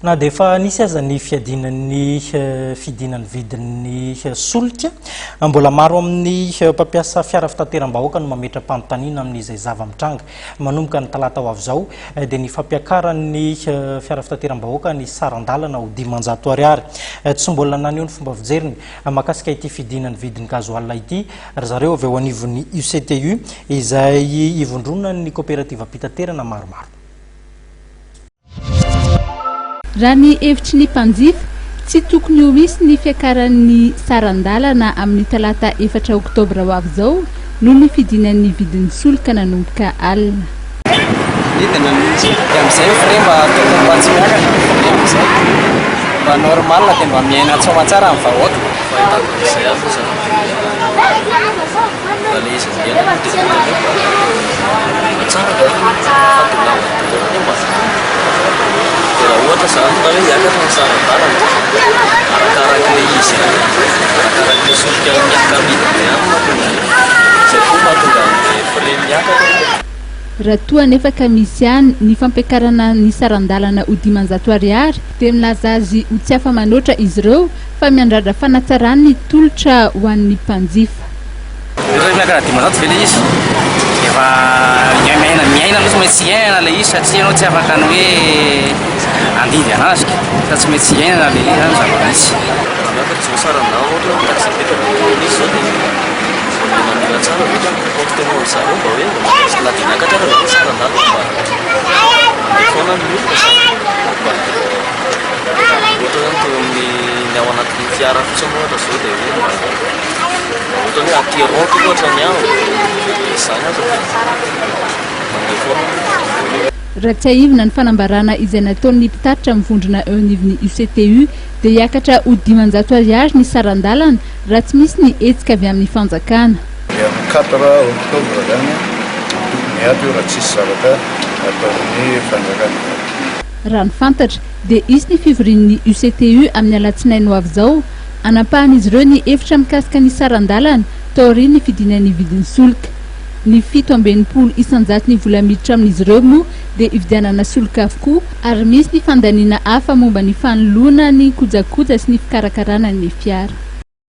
na dia efa nisy aza ny fidinan'ny vidin'ny solika mbola maro amin'ny mpampiasa fiara fitateram-bahoaka no mametra-panontaniana amin'izay zava-mitranga manomboka ny talata ho avy izao dia ny fampiakaran'ny fiara fitateram-bahoaka ny saran-dalana ho 500 ariary tsy mbola nanio ny fomba fijeriny makasika ity fidinan'ny vidin'ny gazoal ity ry zareo avy eo anivon'ny UCTU izay ivondronan'ny coopérative mpitaterana maromaro. Raha ny hevitry ny mpanjifa tsy tokony ho misy ny fiakaran'ny saran-dalana amin'ny talata 4 oktobra ho avy izao noho ny fidinan'ny vidin'ny solika nanomboka alina. Idina amin'izay fre mba tokony mba tsy miakatra amin'izay mba normal dia mba miaina tsoma tsara amin'ny vahoaka. Fahitako izay fotsiny. Mba le izy miaina tsara dia fatolana ohatra zany mba hoe miakatra ny saran-dalana arakarak'ilay izy arakarak'ilay solika miakavita dia izay koa mahatonga ny fre miakatra. Raha toa nefa ka misy ihany ny fampiakarana ny saran-dalana ho 500 ariary dia milaza azy ho tsy afa-manoatra izy ireo fa miandrandra fanatsarany ny tolotra ho an'ny mpanjifa. Rehefa miakatra 500 vele izy efa miaina aloha tsy maintsy iainana ilay izy satria ianao tsy afaka ny hoe andidy anazy fa tsy maintsy iainana ilay izy zany zava-misy. Miakatra tsy ho saran-dalana ohatra ny taxi petrol izy zao dia mila tsara ohatra ny portena ho zareo mba hoe tsy lady miakatra raha saran-dalana mba foana ny olona mba ohatra zany teo amin'ny ao anatin'ny fiara fotsiny ohatra zao dia hoe ohatra hoe aty-roky ohatra ny ao izany aza mandeha foana. Raha tsy aivina ny fanambarana izay nataon'ny mpitatitra mivondrona eo anivon'ny UCTU dia hiakatra ho 500 ariary ny saran-dalana raha tsy misy ny hetsika avy amin'ny fanjakana. Amin'ny 4 oktobra zany miato raha tsisy zavatra ataon'ny fanjakana. Raha ny fantatra dia isy ny fivorian'ny UCTU amin'ny alatsinainy ho avy izao anapahan'izy ireo ny hevitra mikasika ny saran-dalana taorian'ny fidinan'ny vidin'ny solika. Ny 7 isan-jato ny vola miditra amin'izy ireo moa dia ividianana solika avokoa ary misy ny fandaniana hafa momba ny fanoloana ny kojakoja sy ny fikarakarana ny fiara.